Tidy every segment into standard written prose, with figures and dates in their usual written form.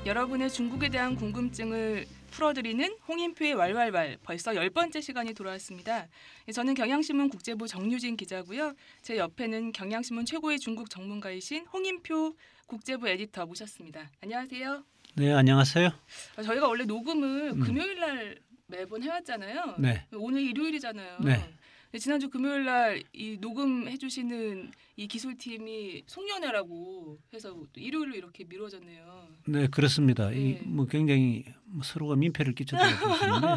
여러분의 중국에 대한 궁금증을 풀어드리는 홍인표의 왈왈왈 벌써 10번째 시간이 돌아왔습니다. 저는 경향신문 국제부 정유진 기자고요. 제 옆에는 경향신문 최고의 중국 전문가이신 홍인표 국제부 에디터 모셨습니다. 안녕하세요. 네, 안녕하세요. 저희가 원래 녹음을 금요일 날 매번 해왔잖아요. 네. 오늘 일요일이잖아요. 네. 지난주 금요일 날 이 녹음해주시는 이 기술팀이 송년회라고 해서 일요일로 이렇게 미뤄졌네요. 네, 그렇습니다. 네. 뭐 굉장히 서로가 민폐를 끼쳤다고 보시는데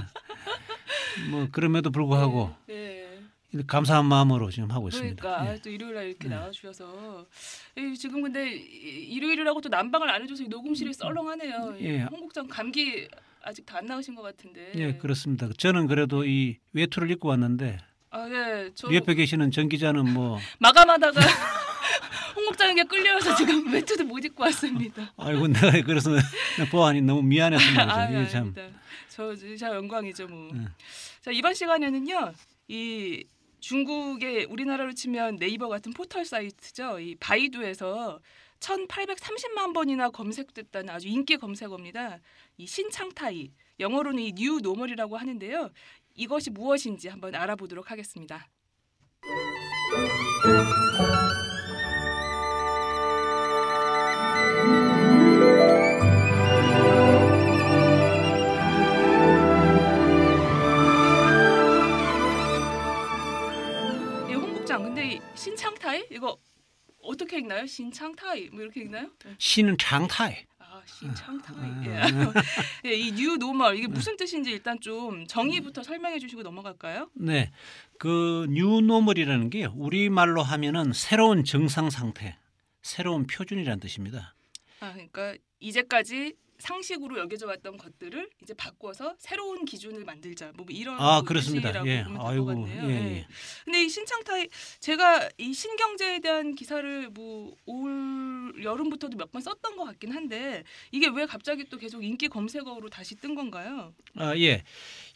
뭐 그럼에도 불구하고 네. 감사한 마음으로 지금 하고 있습니다. 그러니까 예. 또 일요일 날 이렇게 나와주셔서 지금 근데 일요일이라고 또 난방을 안 해줘서 이 녹음실이 썰렁하네요. 예. 홍 국장 감기 아직 다 안 나으신 것 같은데. 예, 그렇습니다. 저는 그래도 이 외투를 입고 왔는데 네. 저 옆에 계시는 정 기자는 뭐 마감하다가 홍 국장에게 끌려서 지금 외투도 못 입고 왔습니다. 아이고 내가 그래서 보아하니 너무 미안해서 말이죠. 이게 참. 아닙니다. 저 영광이죠 뭐. 네. 자, 이번 시간에는요. 이 중국의 우리나라로 치면 네이버 같은 포털 사이트죠. 이 바이두에서 1,830만 번이나 검색됐다는 아주 인기 검색어입니다. 이 신창타이, 영어로는 이 뉴 노멀이라고 하는데요. 이것이 무엇인지 한번 알아보도록 하겠습니다. 홍 국장, 근데 이 신창타이 이거 어떻게 읽나요? 신창타이 뭐 이렇게 읽나요? 신창타이. 신창타이. 예, 이 뉴 노멀 이게 무슨 뜻인지 일단 좀 정의부터 설명해 주시고 넘어갈까요? 네, 그 뉴노멀이라는 게 우리말로 하면은 새로운 정상 상태, 새로운 표준이라는 뜻입니다. 그러니까 이제까지 상식으로 여겨져 왔던 것들을 이제 바꿔서 새로운 기준을 만들자. 뭐 이런 그렇습니다. 뜻이라고 예, 보면 될 것 아이고, 같네요. 예. 근데 이 신창타이 제가 이 신경제에 대한 기사를 뭐 올 여름부터도 몇 번 썼던 것 같긴 한데 이게 왜 갑자기 또 계속 인기 검색어로 다시 뜬 건가요? 예.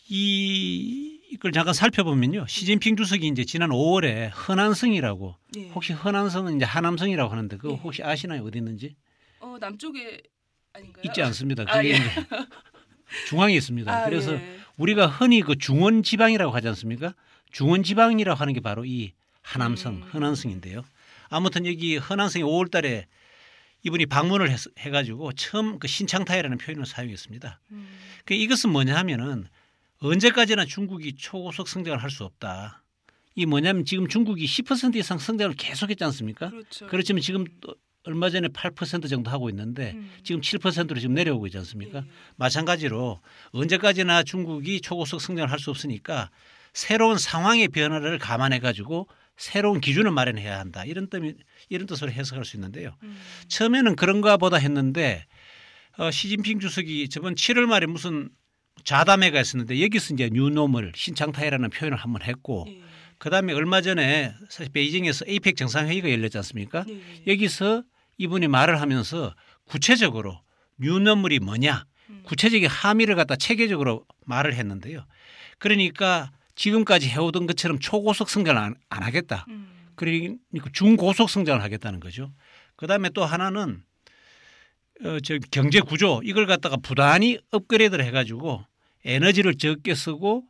이걸 잠깐 살펴보면요. 시진핑 주석이 이제 지난 5월에 허난성이라고 혹시 허난성은 이제 하남성이라고 하는데 그거 혹시 아시나요? 어디 있는지? 남쪽에 아닌가요? 있지 않습니다. 그게 중앙에 있습니다. 그래서 예. 우리가 흔히 그 중원 지방이라고 하지 않습니까? 중원 지방이라고 하는 게 바로 이 하남성, 허난성인데요. 아무튼 여기 허난성이 5월 달에 이분이 방문을 해가지고 처음 그 신창타이라는 표현을 사용했습니다. 이것은 뭐냐 하면은 언제까지나 중국이 초고속 성장을 할 수 없다. 이 뭐냐면 지금 중국이 10% 이상 성장을 계속했지 않습니까? 그렇죠. 그렇지만 지금 또 얼마 전에 8% 정도 하고 있는데 지금 7%로 지금 내려오고 있지 않습니까? 마찬가지로 언제까지나 중국이 초고속 성장을 할 수 없으니까 새로운 상황의 변화를 감안해 가지고 새로운 기준을 마련해야 한다. 이런 뜻으로 해석할 수 있는데요. 처음에는 그런가 보다 했는데 시진핑 주석이 저번 7월 말에 무슨 자담회가 있었는데 여기서 이제 뉴노멀 신창타이라는 표현을 한번 했고 그다음에 얼마 전에 사실 베이징에서 에이펙 정상회의가 열렸지 않습니까? 여기서 이분이 말을 하면서 구체적으로 뉴노멀이 뭐냐 구체적인 함의를 갖다 체계적으로 말을 했는데요. 그러니까 지금까지 해오던 것처럼 초고속 성장을 안 하겠다. 그러니까 중고속 성장을 하겠다는 거죠. 그다음에 또 하나는 경제 구조 이걸 갖다가 부단히 업그레이드를 해가지고 에너지를 적게 쓰고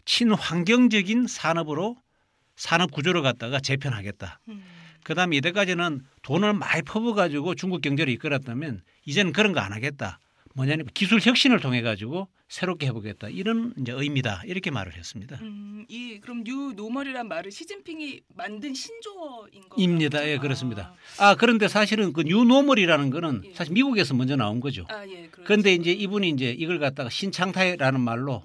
친환경적인 산업 구조를 갖다가 재편하겠다. 그다음에 이때까지는 돈을 많이 퍼부어가지고 중국 경제를 이끌었다면 이제는 그런 거 안 하겠다. 뭐냐면 기술 혁신을 통해 가지고 새롭게 해보겠다 이런 이제 의미다 이렇게 말을 했습니다. 그럼 뉴 노멀이란 말을 시진핑이 만든 신조어인 거죠? 입니다. 예, 그렇습니다. 그런데 사실은 그 뉴 노멀이라는 거는 사실 미국에서 먼저 나온 거죠. 그런데 이제 이분이 이제 이걸 갖다가 신창타이라는 말로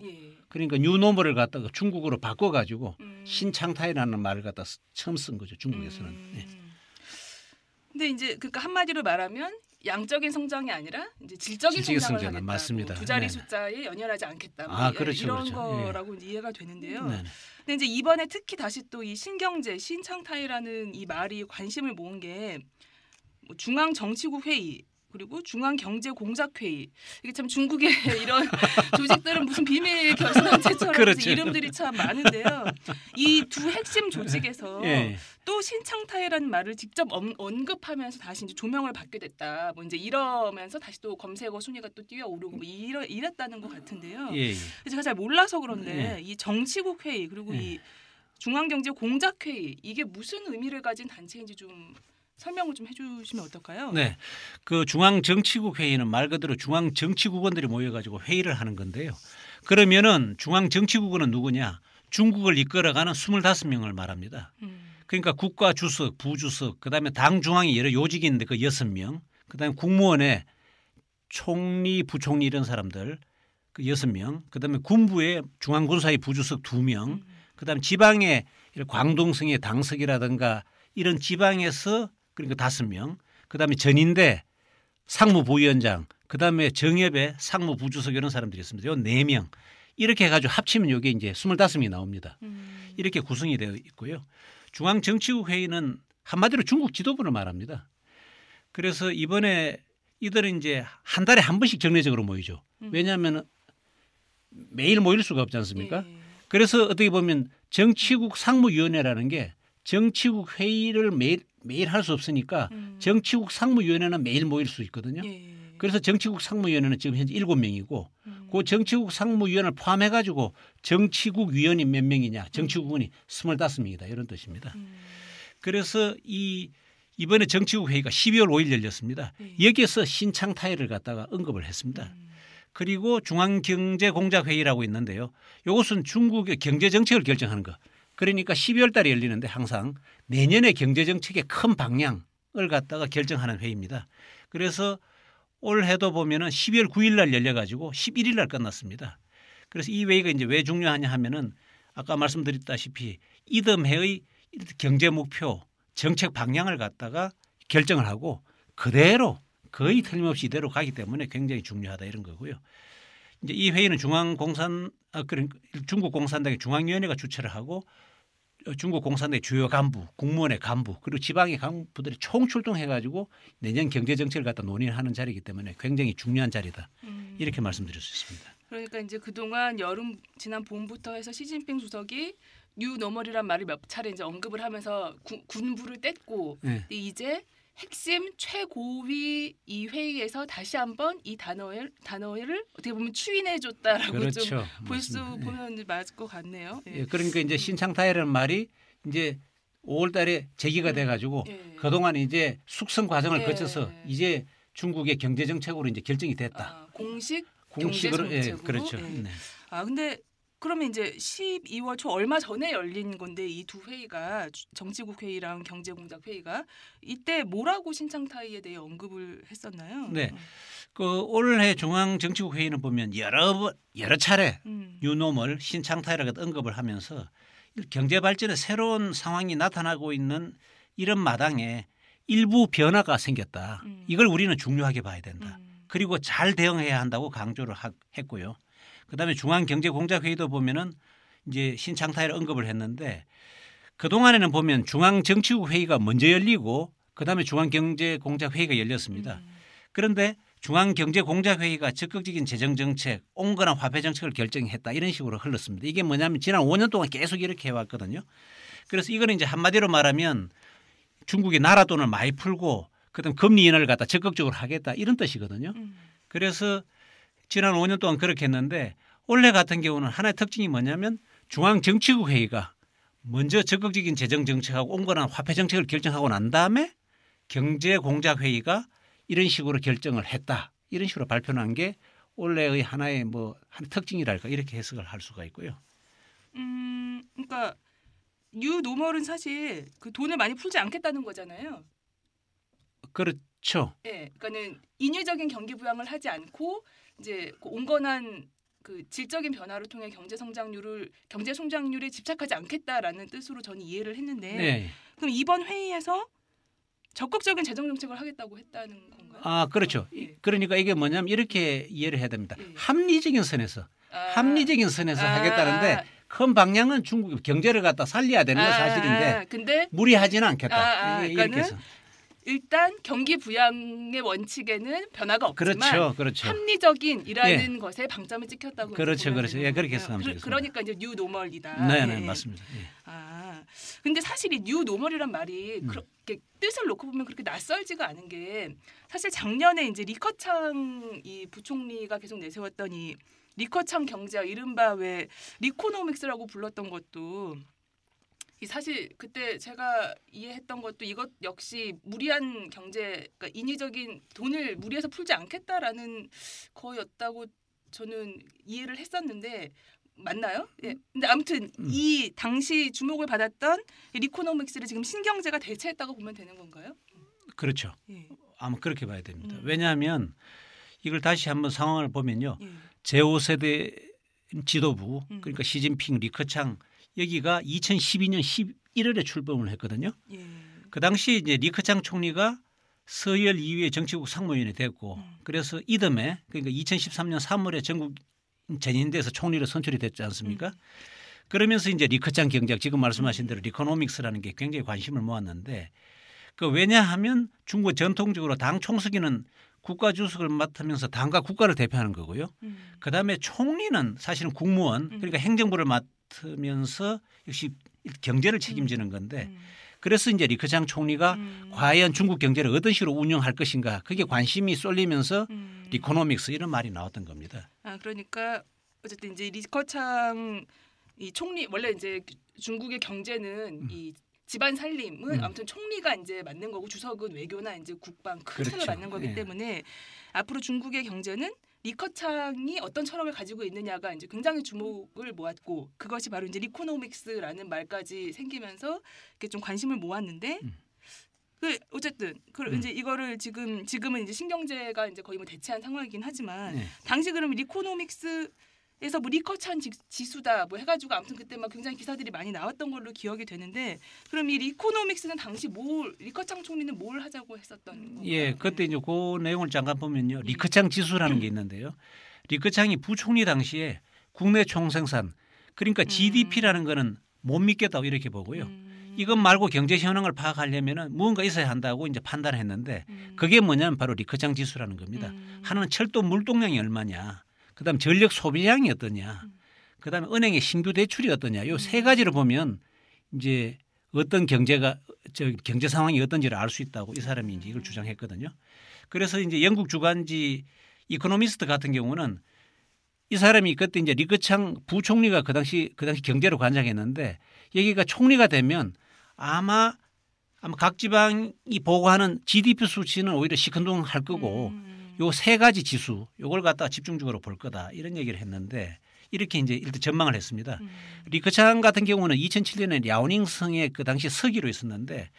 그러니까 뉴 노멀을 갖다가 중국어로 바꿔가지고 신창타이라는 말을 갖다 처음 쓴 거죠. 중국에서는. 근데 이제 그러니까 한마디로 말하면 양적인 성장이 아니라 이제 질적인 성장을 하겠다. 맞습니다. 두 자리 숫자에 연연하지 않겠다. 그렇죠, 이런 그렇죠. 거라고 이해가 되는데요. 근데 이제 이번에 특히 다시 또 이 신경제, 신창타이라는 이 말이 관심을 모은 게 중앙정치국 회의 그리고 중앙경제공작회의. 이게 참 중국의 이런 조직들은 무슨 비밀 결선체처럼 그렇죠. 이름들이 참 많은데요. 이 두 핵심 조직에서 예. 또 신창타이라는 말을 직접 언급하면서 다시 이제 조명을 받게 됐다. 뭐 이제 이러면서 다시 또 검색어 순위가 또 뛰어오르고 뭐 이랬다는 것 같은데요. 예. 제가 잘 몰라서 그런데 예. 이 정치국 회의 그리고 예. 이 중앙경제공작회의 이게 무슨 의미를 가진 단체인지 좀 설명을 좀 해주시면 어떨까요? 네, 그 중앙정치국 회의는 말 그대로 중앙정치국원들이 모여가지고 회의를 하는 건데요. 그러면은 중앙정치국원은 누구냐? 중국을 이끌어가는 25명을 말합니다. 그러니까 국가 주석, 부주석, 그다음에 당 중앙이 여러 요직이 있는데 그 6명, 그다음에 국무원에 총리, 부총리 이런 사람들 그 6명, 그다음에 군부에 중앙군사위 부주석 2명, 그다음에 지방에 광동성의 당석이라든가 이런 지방에서 그러니까 5명, 그다음에 전인대 상무부위원장, 그다음에 정협의 상무부주석 이런 사람들이 있습니다. 요 4명 이렇게 해가지고 합치면 이게 이제 25명이 나옵니다. 이렇게 구성이 되어 있고요. 중앙정치국 회의는 한마디로 중국 지도부를 말합니다. 그래서 이번에 이들은 이제 한 달에 한 번씩 정례적으로 모이죠. 왜냐하면 매일 모일 수가 없지 않습니까? 예. 그래서 어떻게 보면 정치국 상무위원회라는 게 정치국 회의를 매일 할 수 없으니까 정치국 상무위원회는 매일 모일 수 있거든요. 예. 그래서 정치국 상무위원회는 지금 현재 7명이고 그 정치국 상무위원을 포함해 가지고 정치국 위원이 몇 명이냐 정치국원이 25명이다 이런 뜻입니다. 그래서 이번에 정치국 회의가 12월 5일 열렸습니다. 여기에서 신창타이를 갖다가 언급을 했습니다. 그리고 중앙경제공작회의라고 있는데요. 이것은 중국의 경제정책을 결정하는 거. 그러니까 12월 달에 열리는데 항상 내년의 경제정책의 큰 방향을 갖다가 결정하는 회의입니다. 그래서 올해도 보면은 12월 9일 날 열려가지고 11일 날 끝났습니다. 그래서 이 회의가 이제 왜 중요하냐 하면은 아까 말씀드렸다시피 이듬해의 경제 목표, 정책 방향을 갖다가 결정을 하고 그대로 거의 틀림없이 이대로 가기 때문에 굉장히 중요하다 이런 거고요. 이제 이 회의는 중국 공산당의 중앙위원회가 주최를 하고 중국 공산당의 주요 간부, 국무원의 간부 그리고 지방의 간부들이 총출동해가지고 내년 경제 정책을 갖다 논의하는 자리이기 때문에 굉장히 중요한 자리다 이렇게 말씀드릴 수 있습니다. 그러니까 이제 그동안 지난 봄부터 해서 시진핑 주석이 뉴 노멀이란 말을 몇 차례 이제 언급을 하면서 군부를 뗐고 네. 이제 핵심 최고위 이 회의에서 다시 한번 이 단어를 어떻게 보면 추인해줬다라고 그렇죠. 좀 볼 수 맞습니다. 보면 맞을 것 같네요. 예. 예, 그러니까 이제 신창타이라는 말이 이제 5월달에 제기가 돼가지고 예. 그동안 이제 숙성 과정을 예. 거쳐서 이제 중국의 경제 정책으로 이제 결정이 됐다. 공식으로 예, 경제 정책으로. 그렇죠. 예. 네. 근데 그러면 이제 12월 초 얼마 전에 열린 건데 이 두 회의가 정치국 회의랑 경제공작 회의가 이때 뭐라고 신창타이에 대해 언급을 했었나요? 네. 그 올해 중앙정치국 회의는 보면 여러 차례 뉴노멀 신창타이라고 언급을 하면서 경제 발전의 새로운 상황이 나타나고 있는 이런 마당에 일부 변화가 생겼다. 이걸 우리는 중요하게 봐야 된다. 그리고 잘 대응해야 한다고 강조를 했고요. 그다음에 중앙경제공작회의도 보면은 이제 신창타이를 언급을 했는데 그 동안에는 보면 중앙정치국 회의가 먼저 열리고 그다음에 중앙경제공작회의가 열렸습니다. 그런데 중앙경제공작회의가 적극적인 재정정책, 온건한 화폐정책을 결정했다 이런 식으로 흘렀습니다. 이게 뭐냐면 지난 5년 동안 계속 이렇게 해왔거든요. 그래서 이거는 이제 한마디로 말하면 중국이 나라 돈을 많이 풀고 그다음 금리 인하를 갖다 적극적으로 하겠다 이런 뜻이거든요. 그래서 지난 5년 동안 그렇게 했는데 올해 같은 경우는 하나의 특징이 뭐냐면 중앙정치국 회의가 먼저 적극적인 재정정책하고 온건한 화폐정책을 결정하고 난 다음에 경제공작회의가 이런 식으로 결정을 했다. 이런 식으로 발표한 게 올해의 하나의 한 특징이랄까 이렇게 해석을 할 수가 있고요. 그러니까 뉴 노멀은 사실 그 돈을 많이 풀지 않겠다는 거잖아요. 그렇죠. 네, 그러니까는 인위적인 경기 부양을 하지 않고 이제 그 온건한 그 질적인 변화를 통해 경제 성장률에 집착하지 않겠다라는 뜻으로 저는 이해를 했는데 네. 그럼 이번 회의에서 적극적인 재정 정책을 하겠다고 했다는 건가요? 그렇죠. 예. 그러니까 이게 뭐냐면 이렇게 이해를 해야 됩니다. 예. 합리적인 선에서 하겠다는데 큰 방향은 중국 경제를 갖다 살려야 되는 건 사실인데 근데 무리하지는 않겠다. 이렇게 그러니까는 해서. 일단 경기 부양의 원칙에는 변화가 없지만 그렇죠. 합리적인이라는 것에 방점을 찍혔다고 그렇죠. 예, 그렇게 생각하면 되겠습니다. 그러니까 이제 뉴 노멀이다. 네, 맞습니다. 예. 근데 사실 이 뉴 노멀이란 말이 그렇게 뜻을 놓고 보면 그렇게 낯설지가 않은 게 사실 작년에 이제 리커창 이 부총리가 계속 내세웠던 이 리커창 경제학 이른바 왜 리코노믹스라고 불렀던 것도 이 사실 그때 제가 이해했던 것도 이것 역시 무리한 경제, 그러니까 인위적인 돈을 무리해서 풀지 않겠다라는 거였다고 저는 이해를 했었는데 맞나요? 예. 근데 아무튼 이 당시 주목을 받았던 리코노믹스를 지금 신경제가 대체했다고 보면 되는 건가요? 그렇죠. 예. 아마 그렇게 봐야 됩니다. 왜냐하면 이걸 다시 한번 상황을 보면요. 예. 제5세대 지도부 그러니까 시진핑, 리커창 여기가 2012년 11월에 출범을 했거든요. 예. 그 당시 이제 리커창 총리가 서열 이후에 정치국 상무위원이 됐고 그래서 이듬해 그러니까 2013년 3월에 전국 전인대에서 총리로 선출이 됐지 않습니까? 그러면서 이제 리커창 경제학 지금 말씀하신 대로 리코노믹스라는 게 굉장히 관심을 모았는데 그 왜냐하면 중국 전통적으로 당 총수기는 국가 주석을 맡으면서 당과 국가를 대표하는 거고요. 그다음에 총리는 사실은 국무원 그러니까 행정부를 맡으면서 역시 경제를 책임지는 건데 그래서 이제 리커창 총리가 과연 중국 경제를 어떤 식으로 운영할 것인가 그게 관심이 쏠리면서 리코노믹스 이런 말이 나왔던 겁니다. 그러니까 어쨌든 이제 리커창 이 총리 원래 이제 중국의 경제는 이 집안 살림은 아무튼 총리가 이제 맡는 거고 주석은 외교나 이제 국방 큰 그렇죠. 틀을 맡는 거기 때문에 앞으로 중국의 경제는 리커창이 어떤 철학을 가지고 있느냐가 이제 굉장히 주목을 모았고 그것이 바로 이제 리코노믹스라는 말까지 생기면서 이렇게 좀 관심을 모았는데 그 어쨌든 이제 이거를 지금은 이제 신경제가 이제 거의 뭐 대체한 상황이긴 하지만 당시 그러면 리코노믹스에서 뭐 리커창 지수다 뭐 해가지고 아무튼 그때 막 굉장히 기사들이 많이 나왔던 걸로 기억이 되는데 그럼 이 리코노믹스는 당시 리커창 총리는 뭘 하자고 했었던 건가요? 예, 그때 이제 그 내용을 잠깐 보면요, 리커창 지수라는 게 있는데요. 리커창이 부총리 당시에 국내 총생산 그러니까 GDP라는 거는 못 믿겠다고 이렇게 보고요. 이것 말고 경제 현황을 파악하려면은 무언가 있어야 한다고 이제 판단했는데 그게 뭐냐면 바로 리커창 지수라는 겁니다. 하나는 철도 물동량이 얼마냐, 그다음 전력 소비량이 어떠냐, 그다음에 은행의 신규 대출이 어떠냐. 요 세 가지를 보면 이제 어떤 경제 상황이 어떤지를 알 수 있다고 이 사람이 이제 이걸 주장했거든요. 그래서 이제 영국 주간지 이코노미스트 같은 경우는 이 사람이 그때 이제 리커창 부총리가 그 당시 경제를 관장했는데 여기가 총리가 되면 아마 각 지방이 보고하는 GDP 수치는 오히려 시큰둥할 거고 요 세 가지 지수 요걸 갖다가 집중적으로 볼 거다 이런 얘기를 했는데 이렇게 이제 일단 전망을 했습니다. 리커창 같은 경우는 2007년에 랴오닝성에 그 당시 서기로 있었는데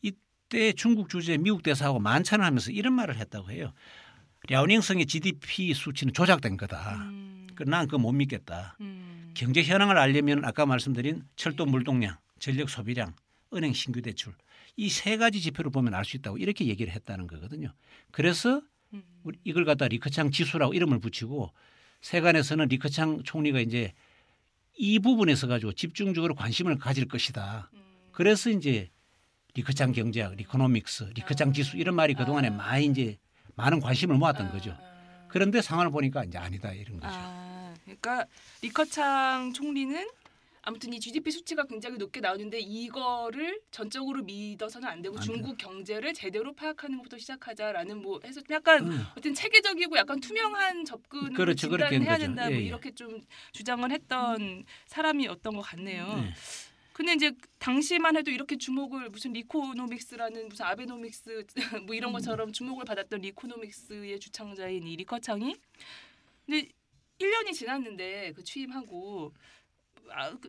이때 중국 주재 미국 대사하고 만찬을 하면서 이런 말을 했다고 해요. 랴오닝성의 GDP 수치는 조작된 거다. 난 그거 못 믿겠다. 경제 현황을 알려면 아까 말씀드린 철도 물동량, 전력 소비량, 은행 신규 대출 이 세 가지 지표를 보면 알 수 있다고 이렇게 얘기를 했다는 거거든요. 그래서 이걸 갖다 리커창 지수라고 이름을 붙이고 세간에서는 리커창 총리가 이제 이 부분에서 가지고 집중적으로 관심을 가질 것이다. 그래서 이제 리커창 경제학, 리코노믹스, 리커창 지수 이런 말이 그동안에 많이 이제 많은 관심을 모았던 거죠. 그런데 상황을 보니까 이제 아니다 이런 거죠. 그러니까 리커창 총리는 아무튼 이 GDP 수치가 굉장히 높게 나오는데 이거를 전적으로 믿어서는 안 되고 중국 경제를 제대로 파악하는 것부터 시작하자라는 뭐 해서 약간 어떤 체계적이고 약간 투명한 접근으로 그렇죠. 진단을 해야 거죠. 된다 뭐 이렇게 좀 주장을 했던 사람이었던 것 같네요. 근데 이제 당시만 해도 이렇게 주목을 무슨 리코노믹스라는 무슨 아베노믹스 뭐 이런 것처럼 주목을 받았던 리코노믹스의 주창자인 이 리커창이 근데 1년이 지났는데 그 취임하고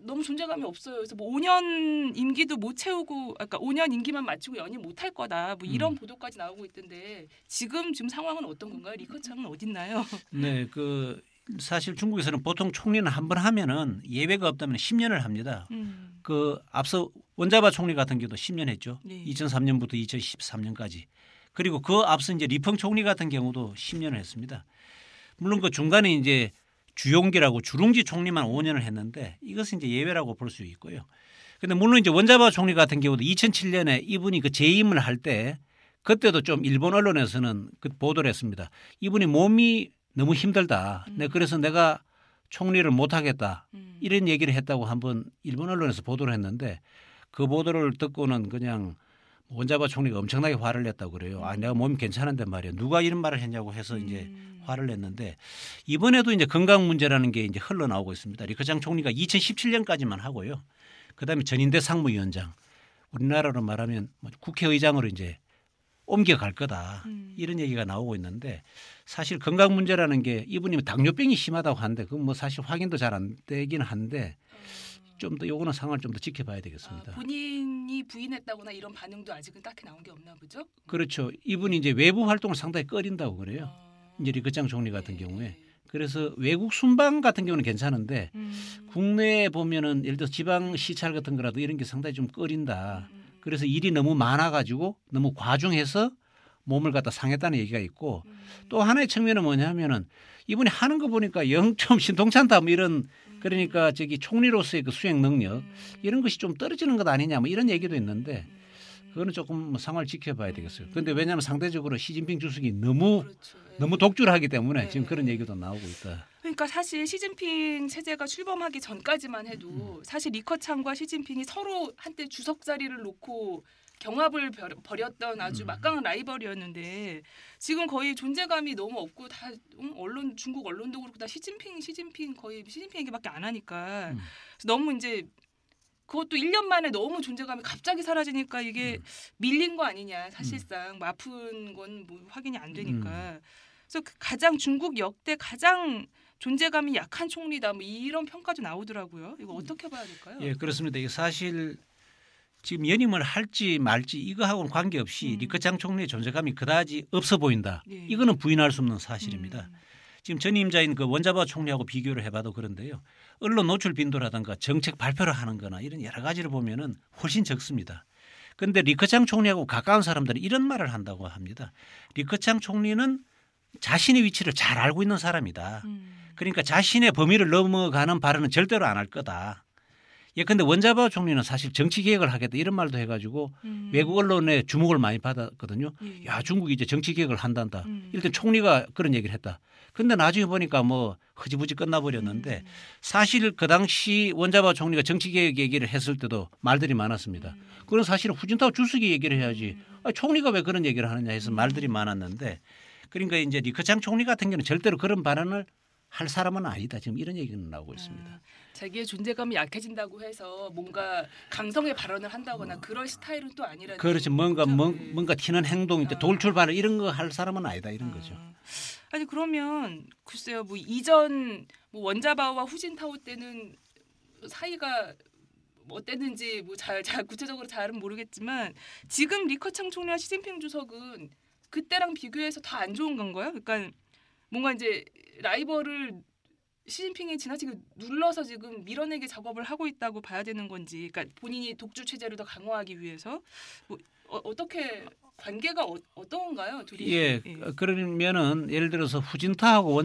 너무 존재감이 없어요. 그래서 뭐 5년 임기도 못 채우고, 그러니까 5년 임기만 마치고 연임 못 할 거다. 뭐 이런 보도까지 나오고 있던데 지금 상황은 어떤 건가요? 리커창은 어딨나요? 네, 그 사실 중국에서는 보통 총리는 한 번 하면은 예외가 없다면 10년을 합니다. 그 앞서 원자바 총리 같은 경우도 10년 했죠. 네. 2003년부터 2013년까지. 그리고 그 앞서 이제 리펑 총리 같은 경우도 10년을 했습니다. 물론 그 중간에 이제 주용기라고 주룽지 총리만 5년을 했는데 이것은 이제 예외라고 볼 수 있고요. 그런데 물론 이제 원자바 총리 같은 경우도 2007년에 이분이 그 재임을 할 때 그때도 좀 일본 언론에서는 그 보도를 했습니다. 이분이 몸이 너무 힘들다. 그래서 내가 총리를 못하겠다. 이런 얘기를 했다고 한번 일본 언론에서 보도를 했는데 그 보도를 듣고는 그냥 원자바 총리가 엄청나게 화를 냈다고 그래요. 아, 내가 몸이 괜찮은데 말이야. 누가 이런 말을 했냐고 해서 이제 화를 냈는데 이번에도 이제 건강 문제라는 게 이제 흘러나오고 있습니다. 리커창 총리가 2017년까지만 하고요. 그다음에 전인대 상무위원장, 우리나라로 말하면 국회의장으로 이제 옮겨갈 거다. 이런 얘기가 나오고 있는데 사실 건강 문제라는 게 이분이 당뇨병이 심하다고 하는데 그건 뭐 사실 확인도 잘 안 되긴 한데 좀 더 요거는 상황을 좀 더 지켜봐야 되겠습니다. 본인이 부인했다거나 이런 반응도 아직은 딱히 나온 게 없나 보죠? 그렇죠. 이분이 이제 외부 활동을 상당히 꺼린다고 그래요. 이제 리커창 총리 같은 경우에. 그래서 외국 순방 같은 경우는 괜찮은데 국내에 보면은 예를 들어 지방 시찰 같은 거라도 이런 게 상당히 좀 꺼린다. 그래서 일이 너무 많아가지고 너무 과중해서 몸을 갖다 상했다는 얘기가 있고 또 하나의 측면은 뭐냐면은 이분이 하는 거 보니까 영 좀 신통찮다 뭐 이런 그러니까 저기 총리로서의 그 수행 능력 이런 것이 좀 떨어지는 것 아니냐 뭐 이런 얘기도 있는데 그거는 조금 상황을 지켜봐야 되겠어요. 그런데 왜냐하면 상대적으로 시진핑 주석이 너무 독주를 하기 때문에 지금 그런 얘기도 나오고 있다. 그러니까 사실 시진핑 체제가 출범하기 전까지만 해도 사실 리커창과 시진핑이 서로 한때 주석 자리를 놓고 경합을 벌였던 아주 막강한 라이벌이었는데 지금 거의 존재감이 너무 없고 다 언론 중국 언론도 그렇고 다 시진핑 거의 시진핑 얘기밖에 안 하니까 너무 이제 그것도 1년 만에 너무 존재감이 갑자기 사라지니까 이게 밀린 거 아니냐 사실상 뭐 아픈 건 뭐 확인이 안 되니까 그래서 가장 중국 역대 가장 존재감이 약한 총리다 뭐 이런 평가도 나오더라고요. 이거 어떻게 봐야 될까요? 예, 그렇습니다. 이게 사실 지금 연임을 할지 말지 이거하고는 관계없이 리커창 총리의 존재감이 그다지 없어 보인다. 예. 이거는 부인할 수 없는 사실입니다. 지금 전임자인 그 원자바 총리하고 비교를 해봐도 그런데요. 언론 노출 빈도라든가 정책 발표를 하는 거나 이런 여러 가지를 보면은 훨씬 적습니다. 그런데 리커창 총리하고 가까운 사람들은 이런 말을 한다고 합니다. 리커창 총리는 자신의 위치를 잘 알고 있는 사람이다. 그러니까 자신의 범위를 넘어가는 발언은 절대로 안 할 거다. 예컨대 원자바 총리는 사실 정치 개혁을 하겠다 이런 말도 해가지고 외국 언론에 주목을 많이 받았거든요. 야 중국이 이제 정치 개혁을 한단다. 이럴 때 총리가 그런 얘기를 했다. 근데 나중에 보니까 뭐 흐지부지 끝나버렸는데 사실 그 당시 원자바 총리가 정치 개혁 얘기를 했을 때도 말들이 많았습니다. 그건 사실은 후진타오 주석이 얘기를 해야지. 총리가 왜 그런 얘기를 하느냐 해서 말들이 많았는데 그러니까 이제 리커창 총리 같은 경우는 절대로 그런 발언을 할 사람은 아니다. 지금 이런 얘기는 나오고 있습니다. 자기의 존재감이 약해진다고 해서 뭔가 강성의 발언을 한다거나 그럴 스타일은 또 아니라는 그렇죠. 뭔가 튀는 행동, 돌출 발언 이런 거 할 사람은 아니다 이런 거죠. 아니 그러면 글쎄요. 뭐 이전 뭐 원자바오와 후진타오 때는 사이가 어땠는지 뭐 잘 구체적으로 잘은 모르겠지만 지금 리커창 총리와 시진핑 주석은 그때랑 비교해서 더 안 좋은 건가요? 그러니까 뭔가 이제 라이벌을 시진핑이 지나치게 눌러서 지금 밀어내기 작업을 하고 있다고 봐야 되는 건지, 그러니까 본인이 독주 체제를 더 강화하기 위해서 뭐 어떻게 관계가 어떤가요, 둘이? 예, 그러면은 예를 들어서 후진타오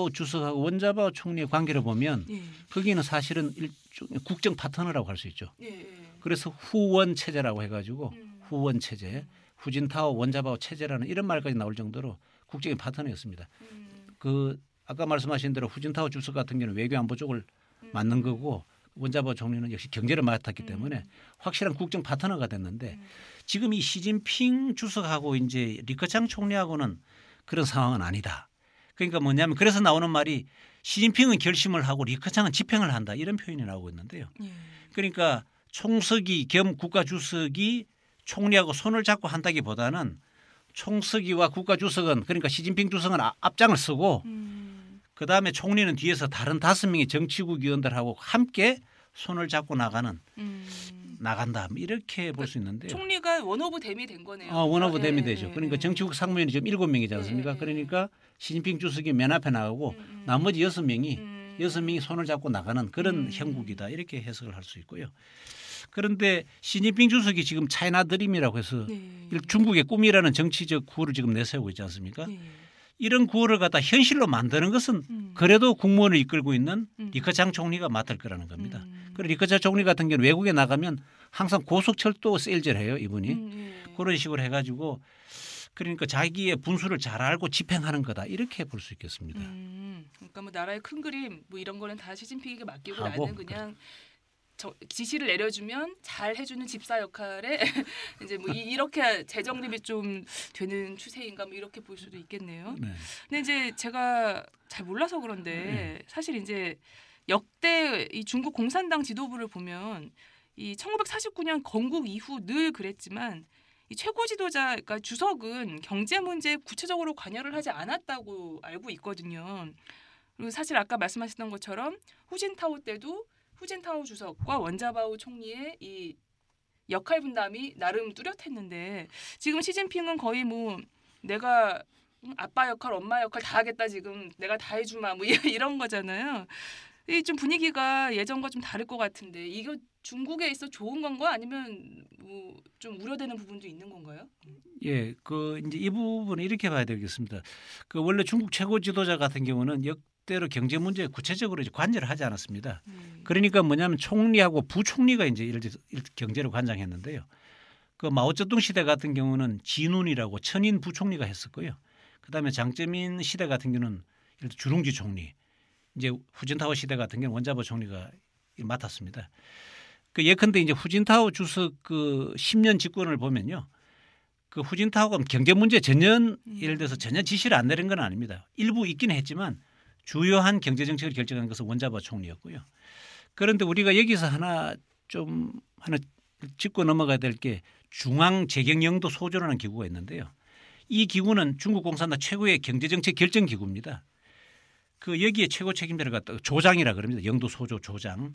주석하고 원자바 총리의 관계를 보면 거기는 사실은 일종의 국정 파트너라고 할 수 있죠. 그래서 후원 체제라고 해가지고 후원 체제, 후진타오 원자바오 체제라는 이런 말까지 나올 정도로 국정의 파트너였습니다. 그 아까 말씀하신 대로 후진타오 주석 같은 경우는 외교 안보 쪽을 맡는 거고 원자바오 총리는 역시 경제를 맡았기 때문에 확실한 국정 파트너가 됐는데 지금 이 시진핑 주석하고 이제 리커창 총리하고는 그런 상황은 아니다. 그러니까 뭐냐면 그래서 나오는 말이 시진핑은 결심을 하고 리커창은 집행을 한다 이런 표현이 나오고 있는데요. 그러니까 총서기 겸 국가주석이 총리하고 손을 잡고 한다기보다는 총서기와 국가주석은 그러니까 시진핑 주석은 앞장을 서고 그다음에 총리는 뒤에서 다른 5명의 정치국 위원들하고 함께 손을 잡고 나간다. 이렇게 볼 수 있는데요. 총리가 원오브 댐이 된 거네요. 원오브 댐이 되죠. 그러니까 정치국 상무위원이 지금 7명이지 않습니까? 그러니까 시진핑 주석이 맨 앞에 나가고 나머지 6명이 손을 잡고 나가는 그런 형국이다. 이렇게 해석을 할 수 있고요. 그런데 시진핑 주석이 지금 차이나 드림이라고 해서 중국의 꿈이라는 정치적 구호를 지금 내세우고 있지 않습니까? 이런 구호를 갖다 현실로 만드는 것은 그래도 국무원을 이끌고 있는 리커창 총리가 맡을 거라는 겁니다. 그리고 리커창 총리 같은 경우는 외국에 나가면 항상 고속철도 세일즈를 해요. 이분이. 그런 식으로 해가지고 그러니까 자기의 분수를 잘 알고 집행하는 거다 이렇게 볼 수 있겠습니다. 그러니까 뭐 나라의 큰 그림 뭐 이런 거는 다 시진핑에게 맡기고 하고, 나는 그냥 지시를 내려주면 잘 해주는 집사 역할에 이제 뭐 이렇게 재정립이 좀 되는 추세인가 뭐 이렇게 볼 수도 있겠네요. 네. 근데 이제 제가 잘 몰라서 그런데 사실 이제 역대 이 중국 공산당 지도부를 보면 이 1949년 건국 이후 늘 그랬지만 이 최고 지도자 그러니까 주석은 경제 문제에 구체적으로 관여를 하지 않았다고 알고 있거든요. 그리고 사실 아까 말씀하셨던 것처럼 후진타오 때도 후진타오 주석과 원자바오 총리의 이 역할 분담이 나름 뚜렷했는데 지금 시진핑은 거의 뭐 내가 아빠 역할, 엄마 역할 다 하겠다 지금 내가 다 해주마 뭐 이런 거잖아요. 이 좀 분위기가 예전과 좀 다를 것 같은데 이거 중국에 있어 좋은 건가 아니면 뭐 좀 우려되는 부분도 있는 건가요? 예, 그 이제 이 부분은 이렇게 봐야 되겠습니다. 그 원래 중국 최고 지도자 같은 경우는 역대로 경제 문제에 구체적으로 이제 관여를 하지 않았습니다. 그러니까 뭐냐면 총리하고 부총리가 이제 예를 들어서 경제를 관장했는데요. 그 마오쩌둥 시대 같은 경우는 진운이라고 천인 부총리가 했었고요. 그다음에 장쩌민 시대 같은 경우는 예를 들어 주룽지 총리, 이제 후진타오 시대 같은 경우는 원자보 총리가 맡았습니다. 그 예컨대 이제 후진타오 주석 그 10년 집권을 보면요. 그 후진타오가 경제 문제 전혀 예를 들어서 전혀 지시를 안 내린 건 아닙니다. 일부 있긴 했지만 주요한 경제 정책을 결정한 것은 원자보 총리였고요. 그런데 우리가 여기서 하나 짚고 넘어가야 될 게 중앙재경영도 소조라는 기구가 있는데요. 이 기구는 중국 공산당 최고의 경제정책 결정 기구입니다. 그 여기에 최고 책임자를 갖다가 조장이라 그럽니다. 영도 소조 조장.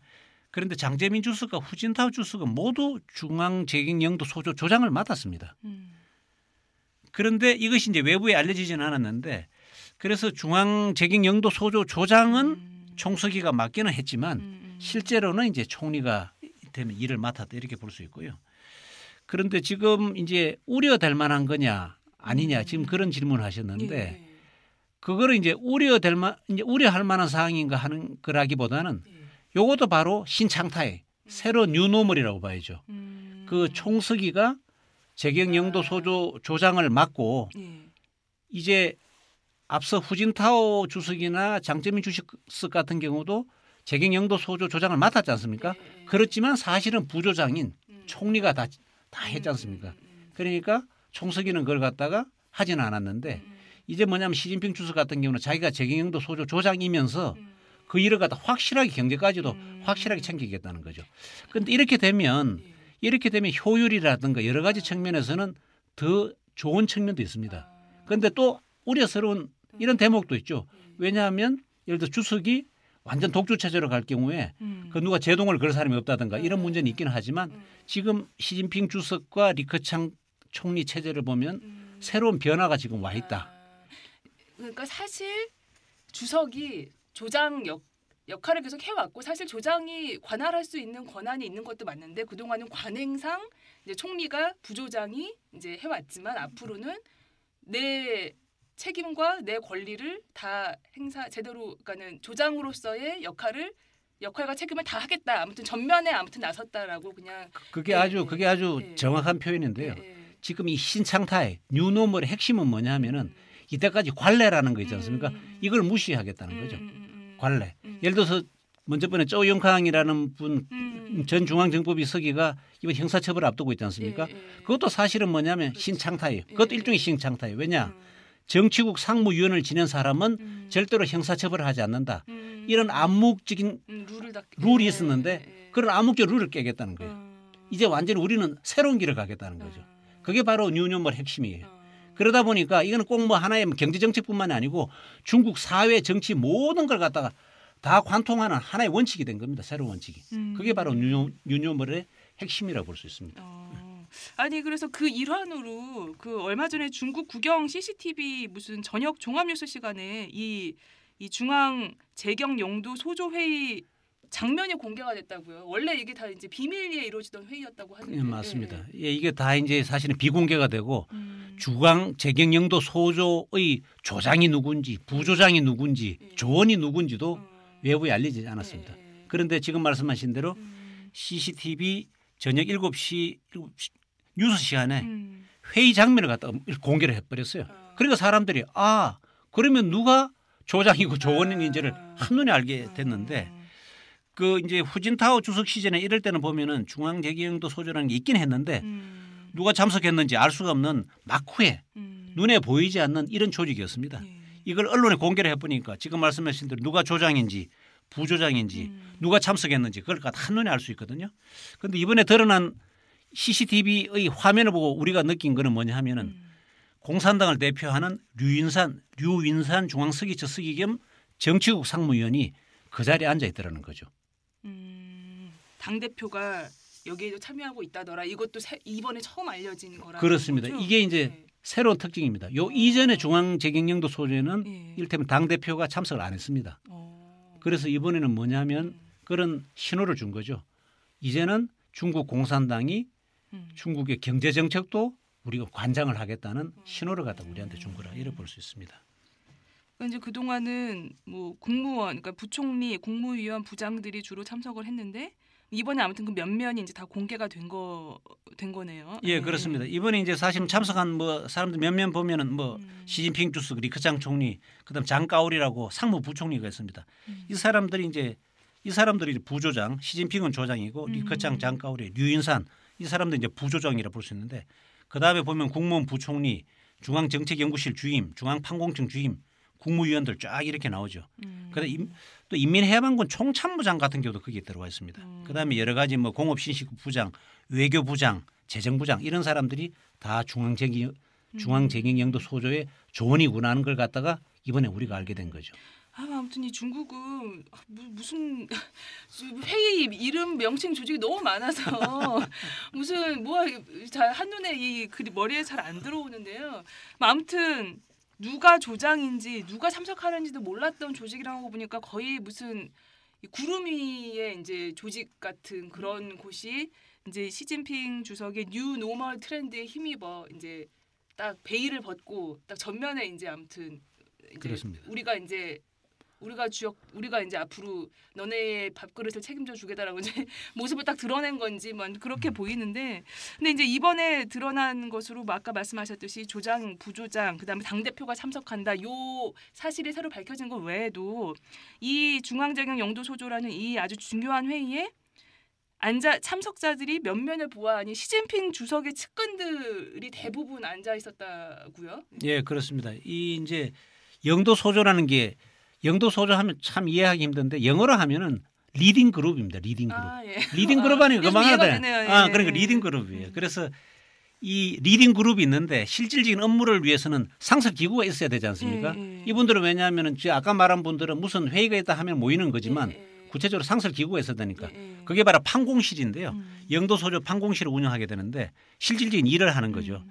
그런데 장제민 주석과 후진타오 주석은 모두 중앙재경영도 소조 조장을 맡았습니다. 그런데 이것이 이제 외부에 알려지지는 않았는데 그래서 중앙재경영도 소조 조장은 총서기가 맡기는 했지만 실제로는 이제 총리가 되면 일을 맡았다 이렇게 볼 수 있고요. 그런데 지금 이제 우려될 만한 거냐 아니냐 지금 그런 질문을 하셨는데 그거를 이제 우려할 만한 사항인가 하는 거라기보다는 요것도 바로 신창타의 새로 뉴노멀이라고 봐야죠. 그 총서기가 재경영도 소조 조장을 맡고 이제 앞서 후진타오 주석이나 장쩌민 주석 같은 경우도 재경영도 소조 조장을 맡았지 않습니까? 그렇지만 사실은 부조장인 총리가 다 했지 않습니까? 그러니까 총서기는 그걸 갖다가 하지는 않았는데 이제 뭐냐면 시진핑 주석 같은 경우는 자기가 재경영도 소조 조장이면서 그 일을 갖다 확실하게 경제까지도 확실하게 챙기겠다는 거죠. 그런데 이렇게 되면 효율이라든가 여러 가지 측면에서는 더 좋은 측면도 있습니다. 그런데 또 우려스러운 이런 대목도 있죠. 왜냐하면 예를 들어 주석이 완전 독주 체제로 갈 경우에 그 누가 제동을 걸 사람이 없다든가 이런 문제는 있기는 하지만 지금 시진핑 주석과 리커창 총리 체제를 보면 새로운 변화가 지금 와 있다. 그러니까 사실 주석이 조장 역할을 계속 해왔고 사실 조장이 관할할 수 있는 권한이 있는 것도 맞는데 그동안은 관행상 이제 총리가 부조장이 이제 해왔지만 앞으로는 내 책임과 내 권리를 다 제대로 그러니까는 조장으로서의 역할과 책임을 다 하겠다. 아무튼 전면에 나섰다라고 그냥 그게 아주 정확한 표현인데요. 지금 이 신창타의 뉴노멀의 핵심은 뭐냐면은 이때까지 관례라는 거 있지 않습니까? 이걸 무시하겠다는 거죠. 관례. 예를 들어서 먼저번에 쪼영캉이라는 분 전 중앙정보비서기가 이번 형사처벌을 앞두고 있지 않습니까? 그것도 사실은 뭐냐면 신창타예요. 그것도 일종의 신창타예요. 왜냐? 정치국 상무위원을 지낸 사람은 절대로 형사처벌을 하지 않는다. 이런 암묵적인 룰이 있었는데 그런 암묵적 룰을 깨겠다는 거예요. 이제 완전히 우리는 새로운 길을 가겠다는 거죠. 그게 바로 뉴노멀 핵심이에요. 그러다 보니까 이거는 꼭 뭐 하나의 경제정책뿐만이 아니고 중국 사회 정치 모든 걸 갖다가 다 관통하는 하나의 원칙이 된 겁니다. 새로운 원칙이. 그게 바로 뉴노멀의 핵심이라고 볼 수 있습니다. 아니 그래서 그 일환으로 그 얼마 전에 중국 국영 CCTV 무슨 저녁 종합뉴스 시간에 이 중앙 재경 용도 소조 회의 장면이 공개가 됐다고요. 원래 이게 다 이제 비밀리에 이루어지던 회의였다고 하는데. 네, 맞습니다. 예, 이게 다 이제 사실은 비공개가 되고 중앙 재경영도 소조의 조장이 누군지, 부조장이 누군지, 조원이 누군지도 외부에 알려지지 않았습니다. 그런데 지금 말씀하신 대로 CCTV 저녁 7시 뉴스 시간에 회의 장면을 갖다 공개를 해버렸어요. 그러니까 사람들이 그러면 누가 조장이고 조원인인지를 한눈에 알게 됐는데 그 이제 후진타오 주석 시절에 이럴 때는 보면은 중앙재경영도 소조라는 게 있긴 했는데 누가 참석했는지 알 수가 없는 막후에 눈에 보이지 않는 이런 조직이었습니다. 이걸 언론에 공개를 해보니까 지금 말씀하신 대로 누가 조장인지 부조장인지 누가 참석했는지 그걸 한눈에 알 수 있거든요. 그런데 이번에 드러난 CCTV의 화면을 보고 우리가 느낀 거는 뭐냐 하면은 공산당을 대표하는 류윈산 중앙서기처 서기 겸 정치국 상무위원이 그 자리에 앉아 있더라는 거죠. 당대표가 여기에도 참여하고 있다더라. 이것도 이번에 처음 알려진 거라는 그렇습니다. 거죠? 이게 이제 새로운 특징입니다. 요 이전에 중앙재경영도 소조에는 이를테면 당대표가 참석을 안 했습니다. 그래서 이번에는 뭐냐면 그런 신호를 준 거죠. 이제는 중국 공산당이 중국의 경제정책도 우리가 관장을 하겠다는 신호를 갖다 우리한테 준 거라 이렇게 볼 수 있습니다. 그러니까 이제 그동안은 뭐 국무원, 그러니까 부총리, 국무위원, 부장들이 주로 참석을 했는데 이번에 아무튼 그 면면이 이제 다 공개가 된 거네요. 예, 그렇습니다. 이번에 이제 사실 참석한 뭐 사람들 몇몇 보면은 뭐 시진핑 주석, 리커창 총리, 그다음 장까오리라고 상무부총리가 있습니다. 이 사람들이 부조장, 시진핑은 조장이고 리커창, 장까오리, 류인산 이 사람들 이제 부조장이라 볼 수 있는데 그다음에 보면 국무원 부총리, 중앙정책연구실 주임, 중앙판공청 주임, 국무위원들 쫙 이렇게 나오죠. 그다음에 또 인민해방군 총참모장 같은 경우도 거기에 들어와 있습니다. 그다음에 여러 가지 뭐 공업신식부 부장, 외교부장, 재정부장 이런 사람들이 다 중앙재경영도 소조의 조원이구나 하는 걸 갖다가 이번에 우리가 알게 된 거죠. 아무튼 이 중국은 무슨 회의 이름 명칭 조직이 너무 많아서 무슨 한눈에 이 글이 머리에 잘 안 들어오는데요. 아무튼 누가 조장인지 누가 참석하는지도 몰랐던 조직이라고 보니까 거의 무슨 구름 위에 이제 조직 같은 그런 곳이 이제 시진핑 주석의 뉴 노멀 트렌드에 힘입어 이제 딱 베일을 벗고 딱 전면에 이제 아무튼 이제 그렇습니다. 우리가 이제 앞으로 너네의 밥그릇을 책임져 주겠다라고 이제 모습을 딱 드러낸 건지 뭐 그렇게 보이는데, 근데 이제 이번에 드러난 것으로 뭐 아까 말씀하셨듯이 조장, 부조장, 그다음에 당 대표가 참석한다. 요 사실이 새로 밝혀진 것 외에도 이 중앙재경 영도소조라는 이 아주 중요한 회의에 참석자들이 면면을 보아하니 시진핑 주석의 측근들이 대부분 앉아 있었다고요? 예, 그렇습니다. 이 이제 영도소조라는 게 영도소조 하면 참 이해하기 힘든데 영어로 하면은 리딩 그룹입니다. 리딩 그룹. 예. 리딩 그룹 아니면 그만하다. 예. 그러니까 리딩 그룹이에요. 그래서 이 리딩 그룹이 있는데 실질적인 업무를 위해서는 상설 기구가 있어야 되지 않습니까? 이분들은 왜냐하면은 아까 말한 분들은 무슨 회의가 있다 하면 모이는 거지만 구체적으로 상설 기구가 있어야 되니까 그게 바로 판공실인데요. 영도소조 판공실을 운영하게 되는데 실질적인 일을 하는 거죠.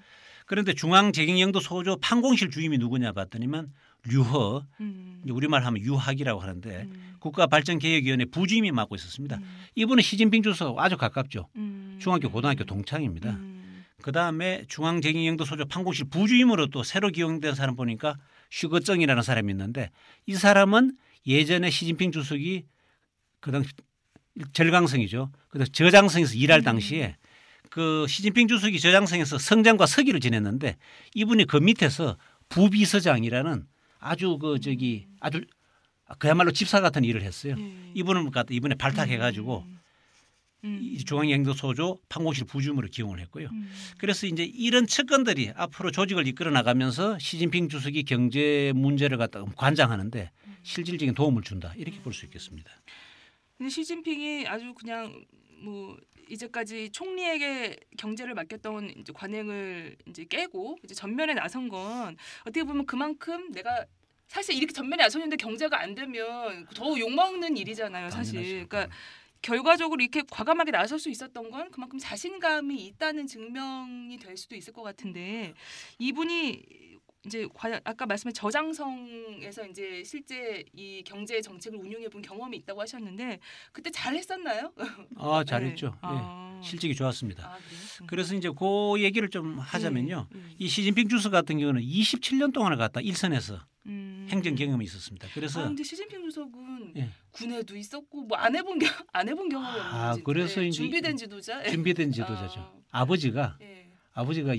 그런데 중앙재경영도소조 판공실 주임이 누구냐 봤더니만 류허, 우리말 하면 유학이라고 하는데 국가발전개혁위원회 부주임이 맡고 있었습니다. 이분은 시진핑 주석 아주 가깝죠. 중학교 고등학교 동창입니다. 그다음에 중앙재경영도소조 판공실 부주임으로 또 새로 기용된 사람 보니까 슈거정이라는 사람이 있는데 이 사람은 예전에 시진핑 주석이 그당 절강성이죠. 그래서 저장성에서 일할 당시에 그 시진핑 주석이 저장성에서 성장과 서기를 지냈는데 이분이 그 밑에서 부비서장이라는 아주 아주 그야말로 집사 같은 일을 했어요. 이분은 이번에 발탁해가지고 중앙영도소조 판공실 부주임으로 기용을 했고요. 그래서 이제 이런 측근들이 앞으로 조직을 이끌어 나가면서 시진핑 주석이 경제 문제를 갖다 관장하는데 실질적인 도움을 준다 이렇게 볼 수 있겠습니다. 근데 시진핑이 아주 그냥 뭐 이제까지 총리에게 경제를 맡겼던 이제 관행을 이제 깨고 이제 전면에 나선 건 어떻게 보면 그만큼 내가 사실 이렇게 전면에 나섰는데 경제가 안 되면 더 욕먹는 일이잖아요, 사실. 당연하죠. 그러니까 결과적으로 이렇게 과감하게 나설 수 있었던 건 그만큼 자신감이 있다는 증명이 될 수도 있을 것 같은데 이분이 이제 아까 말씀한 저장성에서 이제 실제 이 경제 정책을 운영해 본 경험이 있다고 하셨는데 그때 잘 했었나요? 잘했죠. 예. 실적이 좋았습니다. 그래요? 그래서 이제 그 얘기를 좀 하자면요. 이 시진핑 주석 같은 경우는 27년 동안을 갖다 일선에서 행정 경험이 있었습니다. 그래서 근데 시진핑 주석은 군에도 있었고 뭐 안 해본 경험이 없는지. 그래서 이제 준비된 지도자. 준비된 지도자죠. 아버지가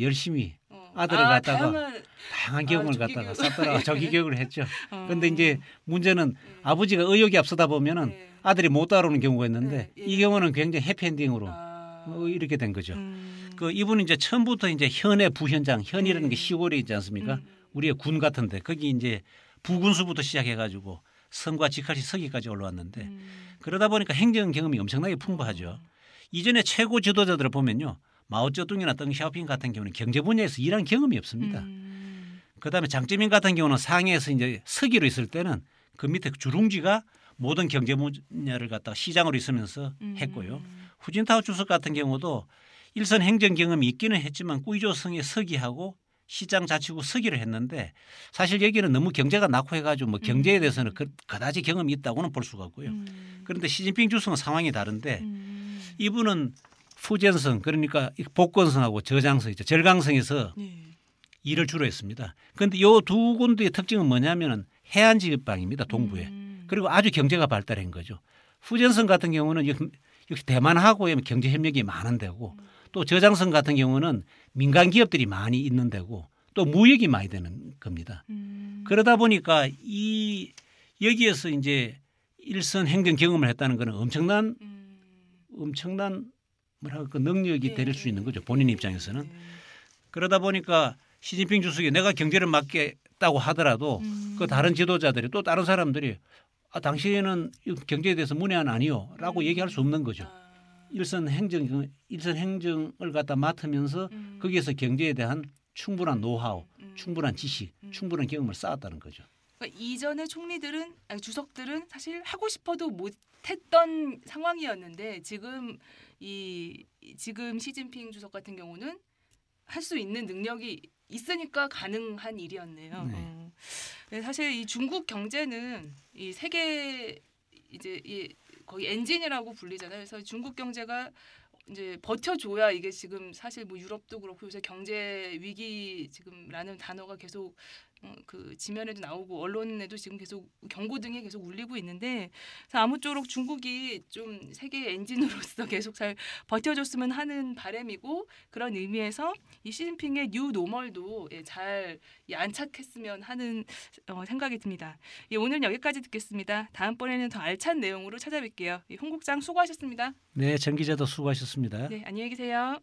열심히 아들을 갖다가 다양한 경험을 조기 갖다가 교육. 썼더라고 조기 교육을 했죠. 어. 그런데 이제 문제는 아버지가 의욕이 앞서다 보면은 네. 아들이 못 따라오는 경우가 있는데 네, 예. 이 경우는 굉장히 해피엔딩으로 이렇게 된 거죠. 그 이분은 이제 처음부터 이제 현의 부현장, 현이라는 게 시골에 있지 않습니까? 우리의 군 같은데 거기 이제 부군수부터 시작해가지고 성과 직할시 서기까지 올라왔는데 그러다 보니까 행정 경험이 엄청나게 풍부하죠. 이전에 최고 지도자들을 보면요, 마오쩌둥이나 덩샤오핑 같은 경우는 경제 분야에서 일한 경험이 없습니다. 그다음에 장쩌민 같은 경우는 상해에서 이제 서기로 있을 때는 그 밑에 주룽지가 모든 경제 분야를 갖다가 시장으로 있으면서 했고요. 후진타오 주석 같은 경우도 일선 행정 경험이 있기는 했지만 꾸이조성에 서기하고 시장 자치구 서기를 했는데 사실 여기는 너무 경제가 낙후해가지고 뭐 경제에 대해서는 그다지 경험이 있다고는 볼 수가 없고요. 그런데 시진핑 주석은 상황이 다른데 이분은 푸젠성 그러니까 복건성하고 저장성 있죠. 절강성에서 일을 주로 했습니다. 그런데 이 두 군데의 특징은 뭐냐면은 해안 지방입니다. 동부에. 그리고 아주 경제가 발달한 거죠. 푸젠성 같은 경우는 역시 대만하고의 경제 협력이 많은 데고 또 저장성 같은 경우는 민간 기업들이 많이 있는 데고 또 무역이 많이 되는 겁니다. 그러다 보니까 여기에서 이제 일선 행정 경험을 했다는 것은 엄청난 뭐랄까 능력이 될 수 있는 거죠. 본인 입장에서는. 그러다 보니까 시진핑 주석이 내가 경제를 맡겠다고 하더라도 그 다른 지도자들이 또 다른 사람들이 당신은 경제에 대해서 문외한 아니요라고 얘기할 수 없는 거죠. 일선 행정을 갖다 맡으면서 거기에서 경제에 대한 충분한 노하우, 충분한 지식, 충분한 경험을 쌓았다는 거죠. 그러니까 이전의 총리들은 주석들은 사실 하고 싶어도 못했던 상황이었는데 지금 시진핑 주석 같은 경우는 할 수 있는 능력이 있으니까 가능한 일이었네요. 네. 사실 이 중국 경제는 이 세계 이제 거의 엔진이라고 불리잖아요. 그래서 중국 경제가 이제 버텨줘야 이게 지금 사실 뭐 유럽도 그렇고 요새 경제 위기 지금라는 단어가 계속 그 지면에도 나오고 언론에도 지금 계속 경고등이 계속 울리고 있는데 아무쪼록 중국이 좀 세계 엔진으로서 계속 잘 버텨줬으면 하는 바람이고 그런 의미에서 이 시진핑의 뉴 노멀도 잘 안착했으면 하는 생각이 듭니다. 오늘 여기까지 듣겠습니다. 다음번에는 더 알찬 내용으로 찾아뵐게요. 홍 국장 수고하셨습니다. 네, 정 기자도 수고하셨습니다. 네, 안녕히 계세요.